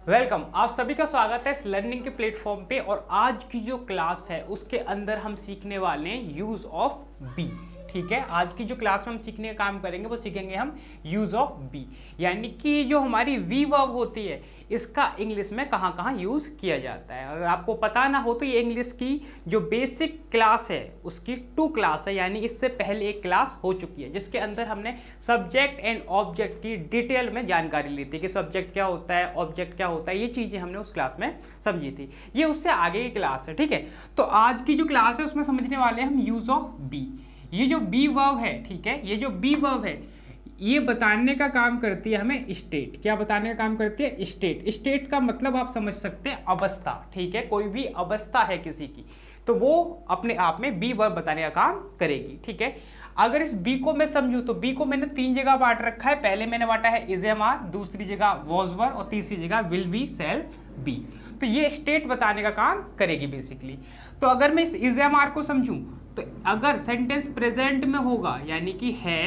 Welcome, आप सभी का स्वागत है इस लर्निंग के प्लेटफॉर्म पे। और आज की जो क्लास है उसके अंदर हम सीखने वाले हैं यूज ऑफ बी। ठीक है, आज की जो क्लास में हम सीखने का काम करेंगे वो सीखेंगे हम यूज ऑफ बी, यानी कि जो हमारी वी वर्ब होती है इसका इंग्लिश में कहाँ कहाँ यूज किया जाता है। अगर आपको पता ना हो तो ये इंग्लिश की जो बेसिक क्लास है उसकी 2 क्लास है, यानी इससे पहले एक क्लास हो चुकी है जिसके अंदर हमने सब्जेक्ट एंड ऑब्जेक्ट की डिटेल में जानकारी ली थी कि सब्जेक्ट क्या होता है, ऑब्जेक्ट क्या होता है, ये चीजें हमने उस क्लास में समझी थी। ये उससे आगे की क्लास है। ठीक है, तो आज की जो क्लास है उसमें समझने वाले हैं हम यूज ऑफ बी। ये जो बी वर्ब है, ठीक है, ये जो बी वर्ब है ये बताने का काम करती है हमें स्टेट। क्या बताने का काम करती है? स्टेट। स्टेट का मतलब आप समझ सकते हैं अवस्था। ठीक है, कोई भी अवस्था है किसी की तो वो अपने आप में बी वर्ब बताने का काम करेगी। ठीक है, अगर इस बी को मैं समझूं तो बी को मैंने 3 जगह बांट रखा है। पहले मैंने बांटा है इज एम आर, दूसरी जगह वॉज वर और तीसरी जगह विल बी शैल बी। तो ये स्टेट बताने का काम करेगी बेसिकली। तो अगर मैं इस इज एम आर को समझूं तो अगर सेंटेंस प्रेजेंट में होगा यानी कि है,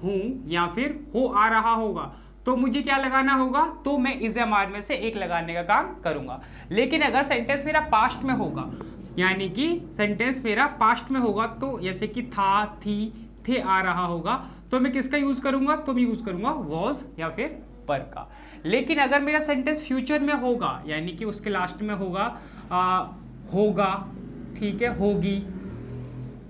हूं या फिर हो आ रहा होगा तो मुझे क्या लगाना होगा? तो मैं इज एम आर में से एक लगाने का काम करूंगा। लेकिन अगर सेंटेंस मेरा पास्ट में होगा यानी कि सेंटेंस मेरा पास्ट में होगा तो जैसे कि था, थी, थे आ रहा होगा तो मैं किसका यूज करूंगा? तो मैं यूज करूंगा वॉज या फिर पर का। लेकिन अगर मेरा सेंटेंस फ्यूचर में होगा यानी कि उसके लास्ट में होगा होगा, ठीक है, होगी,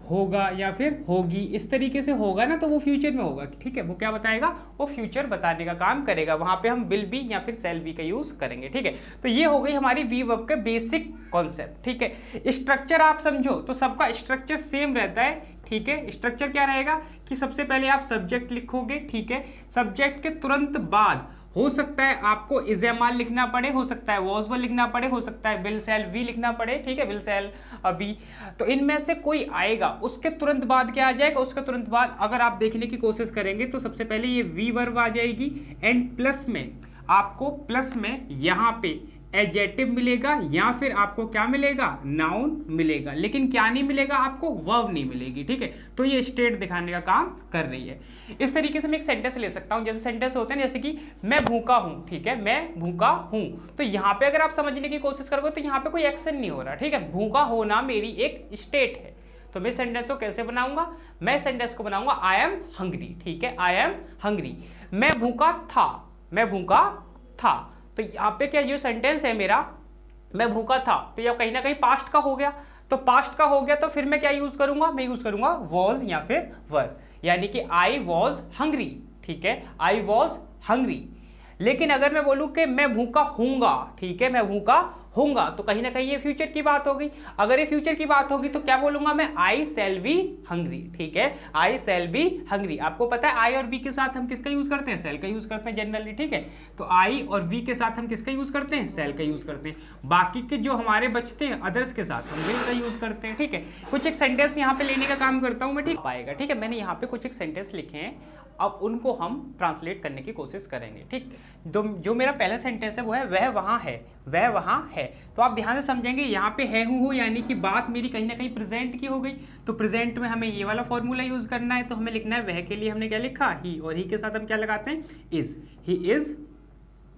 होगा या फिर होगी, इस तरीके से होगा ना तो वो फ्यूचर में होगा। ठीक है, वो क्या बताएगा? वो फ्यूचर बताने का काम करेगा। वहां पे हम विल बी या फिर शैल बी का यूज करेंगे। ठीक है, तो ये हो गई हमारी वी वर्ब के बेसिक कॉन्सेप्ट। ठीक है, स्ट्रक्चर आप समझो तो सबका स्ट्रक्चर सेम रहता है। ठीक है, स्ट्रक्चर क्या रहेगा कि सबसे पहले आप सब्जेक्ट लिखोगे। ठीक है, सब्जेक्ट के तुरंत बाद हो सकता है आपको इज एम आर लिखना पड़े, हो सकता है वॉज वर लिखना पड़े, हो सकता है विल शैल वी लिखना पड़े। ठीक है, विल शैल बी, तो इनमें से कोई आएगा। उसके तुरंत बाद क्या आ जाएगा? उसके तुरंत बाद अगर आप देखने की कोशिश करेंगे तो सबसे पहले ये वी वर्ब आ जाएगी एंड प्लस में आपको प्लस में यहाँ पे एडजेक्टिव मिलेगा या फिर आपको क्या मिलेगा? नाउन मिलेगा। लेकिन क्या नहीं मिलेगा? आपको वर्ब नहीं मिलेगी। ठीक है, तो ये स्टेट दिखाने का काम कर रही है। इस तरीके से मैं एक सेंटेंस ले सकता हूं। जैसे सेंटेंस होते हैं जैसे कि मैं भूखा हूं। ठीक है, मैं भूखा हूं, तो यहां पे अगर आप समझने की कोशिश करोगे तो यहां पे कोई एक्शन नहीं हो रहा। ठीक है, भूखा होना मेरी एक स्टेट है। तो मैं सेंटेंस को कैसे बनाऊंगा? मैं सेंटेंस को बनाऊंगा आई एम हंग्री। ठीक है, आई एम हंग्री। मैं भूखा था, मैं भूखा था, तो यहाँ पे क्या जो सेंटेंस है मेरा मैं भूखा था तो यह कहीं ना कहीं पास्ट का हो गया। तो पास्ट का हो गया तो फिर मैं क्या यूज करूंगा? मैं यूज करूंगा वॉज या फिर वर, यानी कि आई वॉज हंग्री। ठीक है, आई वॉज हंग्री। लेकिन अगर मैं बोलूं कि मैं भूखा हूंगा, ठीक है, मैं भूखा होऊंगा, तो कहीं ना कहीं ये फ्यूचर की बात हो गई। अगर ये फ्यूचर की बात होगी तो क्या बोलूंगा मैं? आई शैल बी हंग्री। ठीक है, आई शैल बी हंग्री। आपको पता है आई और बी के साथ हम किसका यूज करते हैं? शैल का यूज करते हैं जनरली। ठीक है, तो आई और बी के साथ हम किसका यूज करते हैं? शैल का यूज करते हैं। बाकी के जो हमारे बचते हैं अदर्स के साथ हम विल का यूज करते हैं। ठीक है, कुछ एक सेंटेंस यहाँ पे लेने का काम करता हूँ मैं। ठीक पाएगा। ठीक है, मैंने यहाँ पे कुछ एक सेंटेंस लिखे हैं, अब उनको हम ट्रांसलेट करने की कोशिश करेंगे। ठीक, जो मेरा पहला सेंटेंस है वो है वह वहां है, वह वहां है। तो आप ध्यान से समझेंगे यहाँ पे है हूँ यानी कि बात मेरी कहीं ना कहीं प्रेजेंट की हो गई। तो प्रेजेंट में हमें ये वाला फॉर्मूला यूज करना है। तो हमें लिखना है वह के लिए हमने क्या लिखा? ही, और ही के साथ हम क्या लगाते हैं? इज। He is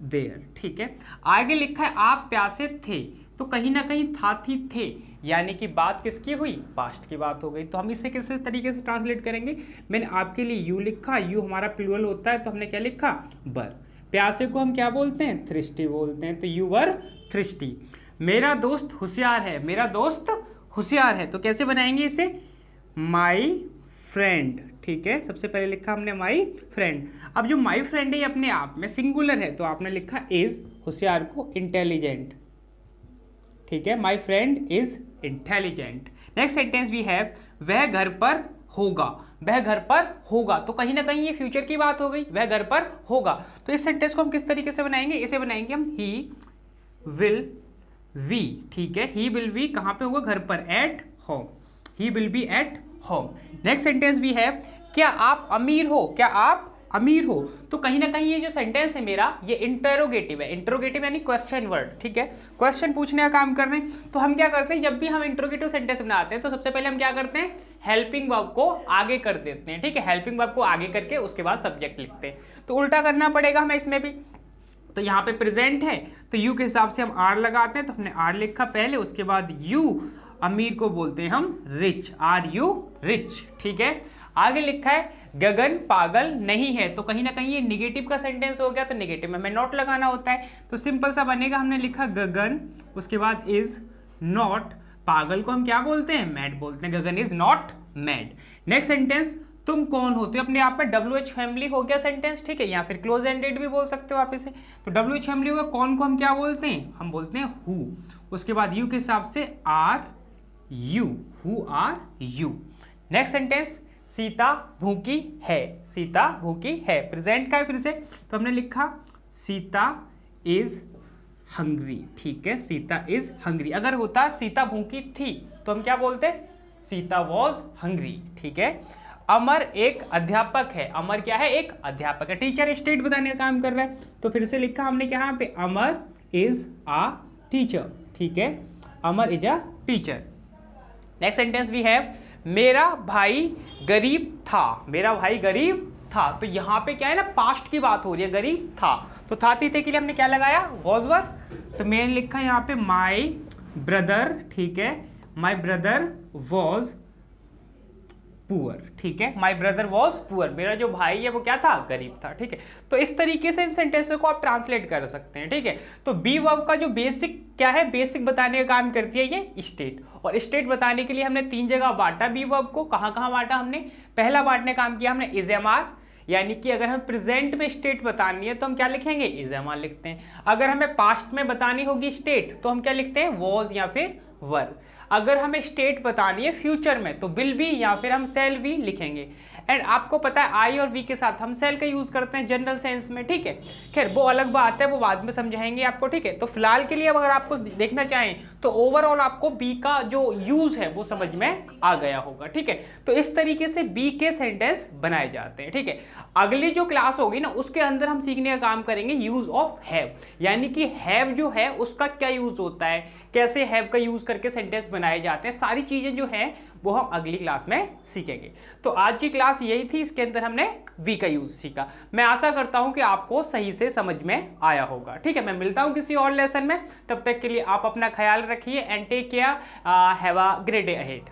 there. ठीक है, आगे लिखा है आप प्यासे थे, तो कहीं ना कहीं था, थी, थे, यानी कि बात किसकी हुई? पास्ट की बात हो गई। तो हम इसे किस तरीके से ट्रांसलेट करेंगे? मैंने आपके लिए यू लिखा, यू हमारा प्लूरल होता है तो हमने क्या लिखा? बर। प्यासे को हम क्या बोलते हैं? थ्रिस्टी बोलते हैं, तो यू वर थ्रिस्टी। मेरा दोस्त होशियार है, मेरा दोस्त होशियार है, तो कैसे बनाएंगे इसे? My friend. ठीक है, सबसे पहले लिखा हमने माई फ्रेंड। अब जो माई फ्रेंड है ये अपने आप में सिंगुलर है तो आपने लिखा इज, होशियार को इंटेलिजेंट। ठीक है, my friend is intelligent. Next sentence भी है वह घर पर होगा, वह घर पर होगा, तो कहीं ना कहीं ये फ्यूचर की बात हो गई, वह घर पर होगा। तो इस सेंटेंस को हम किस तरीके से बनाएंगे? इसे बनाएंगे हम ही विल वी। ठीक है, ही विल बी कहां पे होगा? घर पर, at home. He will be at home. Next sentence भी है क्या आप अमीर हो, क्या आप अमीर हो, तो कहीं ना कहीं ये जो सेंटेंस है मेरा ये इंटरोगेटिव है। इंटरोगेटिव यानी क्वेश्चन वर्ड। ठीक है, क्वेश्चन पूछने का काम कर रहे हैं। तो हम क्या करते हैं जब भी हम इंटरोगेटिव सेंटेंस बनाते हैं तो सबसे पहले हम क्या करते हैं? हेल्पिंग वर्ब को आगे कर देते हैं। ठीक है, हेल्पिंग वर्ब को आगे करके उसके बाद सब्जेक्ट लिखते हैं। तो उल्टा करना पड़ेगा हमें इसमें भी। तो यहाँ पे प्रेजेंट है तो यू के हिसाब से हम आर लगाते हैं, तो हमने आर लिखा पहले, उसके बाद यू, अमीर को बोलते हैं हम रिच, आर यू रिच, ठीक है। आगे लिखा है गगन पागल नहीं है, तो कहीं ना कहीं ये निगेटिव का सेंटेंस हो गया, तो निगेटिव में हमें नॉट लगाना होता है, तो सिंपल सा बनेगा, हमने लिखा गगन, उसके बाद इज नॉट, पागल को हम क्या बोलते हैं, मैड बोलते हैं, Gagan is not mad. Next sentence, तुम कौन होते हो, अपने आप में WH फैमिली हो गया सेंटेंस, ठीक है, या फिर क्लोज एंडेड भी बोल सकते हो आप इसे। तो WH फैमिली होगा, कौन को हम क्या बोलते हैं, हम बोलते हैं हु, उसके बाद यू के हिसाब से are you, who are you. Next sentence, Sita भूखी है, सीता भूखी है, प्रेजेंट का है फिर से, तो हमने लिखा सीता इज हंग्री, ठीक है, सीता इज हंग्री। अगर होता सीता भूखी थी तो हम क्या बोलते, सीता वॉज हंग्री, ठीक है। अमर एक अध्यापक है, अमर क्या है, एक अध्यापक है, टीचर स्टेट बताने का काम कर रहा है, तो फिर से लिखा हमने यहाँ पे अमर इज अ टीचर, ठीक है, Amar is a teacher. Next sentence भी है, मेरा भाई गरीब था, मेरा भाई गरीब था, तो यहाँ पे क्या है ना, पास्ट की बात हो रही है, गरीब था, तो था थी थे के लिए हमने क्या लगाया, वॉज वर, तो मैंने लिखा यहाँ पे माई ब्रदर, ठीक है, माई ब्रदर वॉज पुअर, ठीक है, माई ब्रदर वॉज पुअर, मेरा जो भाई है वो क्या था, गरीब था, ठीक है। तो इस तरीके से इन सेंटेंसों को आप ट्रांसलेट कर सकते हैं, ठीक है। तो बी वर्ब का जो बेसिक क्या है, बेसिक बताने का काम करती है ये स्टेट, और स्टेट बताने के लिए हमने 3 जगह बांटा बी वर्ब को, कहाँ कहाँ बांटा हमने, पहला बांटने काम किया हमने इज एम आर, यानी कि अगर हमें प्रेजेंट में स्टेट बतानी है तो हम क्या लिखेंगे, इज एम आर लिखते हैं। अगर हमें पास्ट में बतानी होगी स्टेट तो हम क्या लिखते हैं, वॉज या फिर वर। अगर हमें स्टेट बतानी है फ्यूचर में तो विल बी या फिर हम शैल बी लिखेंगे। एंड आपको पता है आई और वी के साथ हम शैल का यूज करते हैं जनरल सेंस में, ठीक है। खैर वो अलग बात है, वो बाद में समझाएंगे आपको, ठीक है। तो फिलहाल के लिए अगर आपको देखना चाहें तो ओवरऑल आपको बी का जो यूज है वो समझ में आ गया होगा, ठीक है। तो इस तरीके से बी के सेंटेंस बनाए जाते हैं, ठीक है। अगली जो क्लास होगी ना उसके अंदर हम सीखने का काम करेंगे यूज ऑफ हैव, यानी कि हैव जो है उसका क्या यूज होता है, कैसे हैव का यूज करके सेंटेंस बनाए जाते हैं, सारी चीजें जो हैं वो हम अगली क्लास में सीखेंगे। तो आज की क्लास यही थी, इसके अंदर हमने वी का यूज सीखा। मैं आशा करता हूं कि आपको सही से समझ में आया होगा, ठीक है। मैं मिलता हूं किसी और लेसन में, तब तक के लिए आप अपना ख्याल रखिए and take care, have a great day ahead.